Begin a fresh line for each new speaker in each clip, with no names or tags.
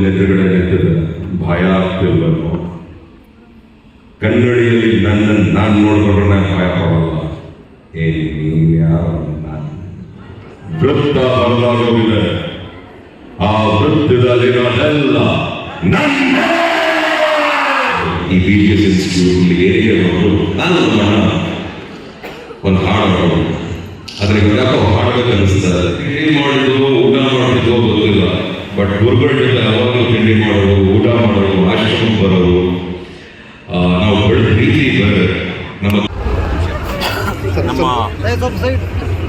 ಎದುರುಗಡೆ ನಿಂತಿದೆ, ಭಯ ಆಗ್ತಿಲ್ವೋ? ಕನ್ನಡಿಯಲ್ಲಿ ನನ್ನನ್ನು ನಾನು ನೋಡಿದ್ರೆ ಭಯ ಪಡಲ್ಲ. ವೃತ್ತ ಬದಲಾಗೋದಿದೆ, ಆ ವೃತ್ತದಲ್ಲಿರೋದೆಲ್ಲ ನನ್ನ. ಈ BGS ಇನ್ಸ್ಟಿಟ್ಯೂಟ್ ಏರಿಯಾ ನಾನು ಒಂದು ಹಾಡು ಆದ್ರೆ ಯಾಕೋ ಹಾಡ್ಬೇಕು ಅನಿಸ್ತದೆ. ಏನ್ ಮಾಡಿದ್ರು, ಊಟ ಮಾಡಿದ್ರು ಗೊತ್ತಿಲ್ಲ, ಬಟ್ ಗುರುಗಳ ಜೊತೆ ಯಾವಾಗಲೂ ತಿಂಡಿ ಮಾಡೋದು, ಊಟ ಮಾಡೋದು, ಆಶ್ರಮಕ್ಕೆ ಬರೋದು, ನಾವು ಬೆಳೆದ ರೀತಿ ಬೇರೆ.
ನಮ್ಮ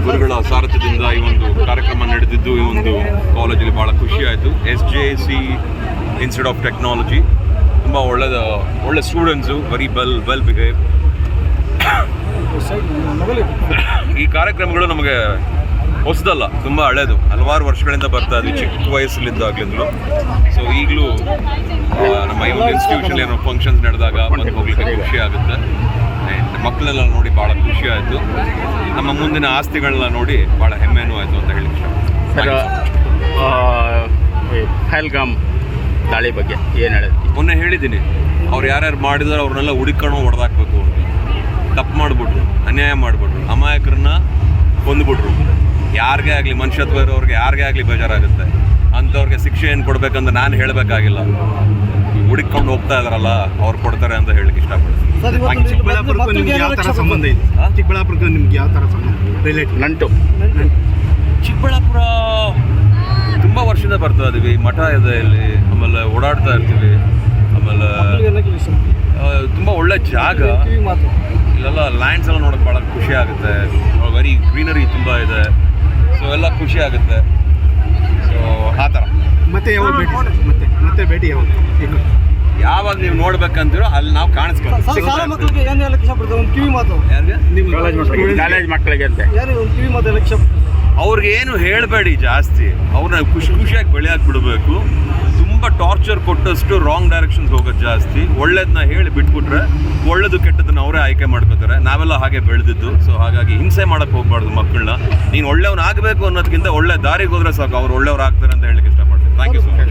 ಗುರುಗಳ ಸಾರಥ್ಯದಿಂದ ಈ ಒಂದು ಕಾರ್ಯಕ್ರಮ ನಡೆದಿದ್ದು ಈ ಒಂದು ಕಾಲೇಜಲ್ಲಿ ಭಾಳ ಖುಷಿ ಆಯಿತು. SJC ಇನ್ಸ್ಟಿಟ್ಯೂಟ್ ಆಫ್ ಟೆಕ್ನಾಲಜಿ ತುಂಬ ಒಳ್ಳೆ ಸ್ಟೂಡೆಂಟ್ಸು, ವೆರಿ ವೆಲ್ ಬಿಹೇವ್. ಈ ಕಾರ್ಯಕ್ರಮಗಳು ನಮಗೆ ಹೊಸದಲ್ಲ, ತುಂಬ ಹಳೇದು, ಹಲವಾರು ವರ್ಷಗಳಿಂದ ಬರ್ತಾ ಇದ್ವಿ ಚಿಕ್ಕ ವಯಸ್ಸಲ್ಲಿದ್ದಾಗಲಿಂದಲೂ. ಸೊ ಈಗಲೂ ನಮ್ಮ ಈ ಒಂದು ಇನ್ಸ್ಟಿಟ್ಯೂಷನ್ ಏನೋ ಫಂಕ್ಷನ್ಸ್ ನಡೆದಾಗ ಬಂದು ಹೋಗ್ಲಿಕ್ಕೆ ಖುಷಿ ಆಗುತ್ತೆ. ಮಕ್ಕಳೆಲ್ಲ ನೋಡಿ ಭಾಳ ಖುಷಿ ಆಯಿತು. ನಮ್ಮ ಮುಂದಿನ ಆಸ್ತಿಗಳನ್ನ ನೋಡಿ ಭಾಳ ಹೆಮ್ಮೆನೂ ಆಯಿತು ಅಂತ ಹೇಳಿ
ಸರ್. ಪಹಲ್ಗಾಮ್ ದಾಳಿ ಬಗ್ಗೆ ಏನು ಹೇಳೋದು?
ಮೊನ್ನೆ ಹೇಳಿದ್ದೀನಿ, ಅವ್ರು ಯಾರ್ಯಾರು ಮಾಡಿದಾರೆ ಅವ್ರನ್ನೆಲ್ಲ ಹುಡುಕೊಂಡು ಹೊಡೆದಾಕ್ಬೇಕು ಅಂತ. ತಪ್ಪು ಮಾಡಿಬಿಟ್ರು, ಅನ್ಯಾಯ ಮಾಡಿಬಿಟ್ರು, ಅಮಾಯಕರನ್ನ ಕೊಂದುಬಿಟ್ರು. ಯಾರಿಗೇ ಆಗಲಿ, ಮನುಷ್ಯತ್ವ ಇರೋರಿಗೆ ಯಾರಿಗೇ ಆಗಲಿ ಬೇಜಾರಾಗುತ್ತೆ. ಅಂಥವ್ರಿಗೆ ಶಿಕ್ಷೆ ಏನು ಕೊಡಬೇಕಂತ ನಾನು ಹೇಳಬೇಕಾಗಿಲ್ಲ. ಹುಡುಕೊಂಡು ಹೋಗ್ತಾ ಇದಾರಲ್ಲ, ಅವ್ರು ಕೊಡ್ತಾರೆ ಅಂತ ಹೇಳಕ್ಕೆ ಇಷ್ಟಪಡ್ತೀನಿ.
ಚಿಕ್ಕಬಳ್ಳಾಪುರಕ್ಕೂ ನಿಮ್ಗೆ ಯಾವ ಥರ ಸಂಬಂಧ ಇದೆ? ಚಿಕ್ಕಬಳ್ಳಾಪುರಕ್ಕೂ ನಿಮ್ಗೆ ಯಾವ ಥರ ಸಂಬಂಧ?
ನಂಟು.
ಚಿಕ್ಕಬಳ್ಳಾಪುರ ತುಂಬ ವರ್ಷದಿಂದ ಬರ್ತಾ ಇದ್ದೀವಿ, ಮಠ ಇದೆ ಇಲ್ಲಿ, ಆಮೇಲೆ ಓಡಾಡ್ತಾ ಇರ್ತೀವಿ. ಆಮೇಲೆ ತುಂಬ ಒಳ್ಳೆ ಜಾಗ, ಇಲ್ಲೆಲ್ಲ ಲ್ಯಾಂಡ್ಸ್ ಎಲ್ಲ ನೋಡೋಕೆ ಭಾಳ ಖುಷಿ ಆಗುತ್ತೆ. ವೆರಿ ಗ್ರೀನರಿ ತುಂಬ ಇದೆ, ಸೊ ಎಲ್ಲ ಖುಷಿ ಆಗುತ್ತೆ. ಸೊ ಆ ಥರ.
ಮತ್ತೆ ಯಾವಾಗ ಭೇಟಿ? ಮತ್ತೆ ಭೇಟಿ
ಯಾವಾಗ ನೀವು ನೋಡ್ಬೇಕಂತೀರೋ ಅಲ್ಲಿ ನಾವು ಕಾಣಿಸ್ಕೊಂಡು.
ಕಾಲೇಜ್ ಮಕ್ಕಳಿಗೆ ಅಂತ
ಅವ್ರಿಗೆ ಏನು ಹೇಳಬೇಡಿ ಜಾಸ್ತಿ, ಅವ್ರನ್ನ ಖುಷಿಯಾಗಿ ಬೆಳೆಯಕ್ಕೆ ಬಿಡಬೇಕು. ತುಂಬ ಟಾರ್ಚರ್ ಕೊಟ್ಟಷ್ಟು ರಾಂಗ್ ಡೈರೆಕ್ಷನ್ಸ್ ಹೋಗೋದು ಜಾಸ್ತಿ. ಒಳ್ಳೇದನ್ನ ಹೇಳಿ ಬಿಟ್ಬಿಟ್ರೆ ಒಳ್ಳೇದು ಕೆಟ್ಟದನ್ನ ಅವರೇ ಆಯ್ಕೆ ಮಾಡ್ಕೋತಾರೆ. ನಾವೆಲ್ಲ ಹಾಗೆ ಬೆಳೆದಿದ್ದು. ಸೊ ಹಾಗಾಗಿ ಹಿಂಸೆ ಮಾಡೋಕ್ಕೆ ಹೋಗ್ಬಾರ್ದು ಮಕ್ಕಳನ್ನ. ನೀನು ಒಳ್ಳೆಯವ್ನು ಆಗಬೇಕು ಅನ್ನೋದಕ್ಕಿಂತ ಒಳ್ಳೆ ದಾರಿಗೆ ಹೋದ್ರೆ ಸಾಕು, ಅವ್ರು ಒಳ್ಳೆಯವ್ರು ಆಗ್ತಾರೆ ಅಂತ ಹೇಳಲಿಕ್ಕೆ ಇಷ್ಟಪಡ್ತೀನಿ. Thank you so much.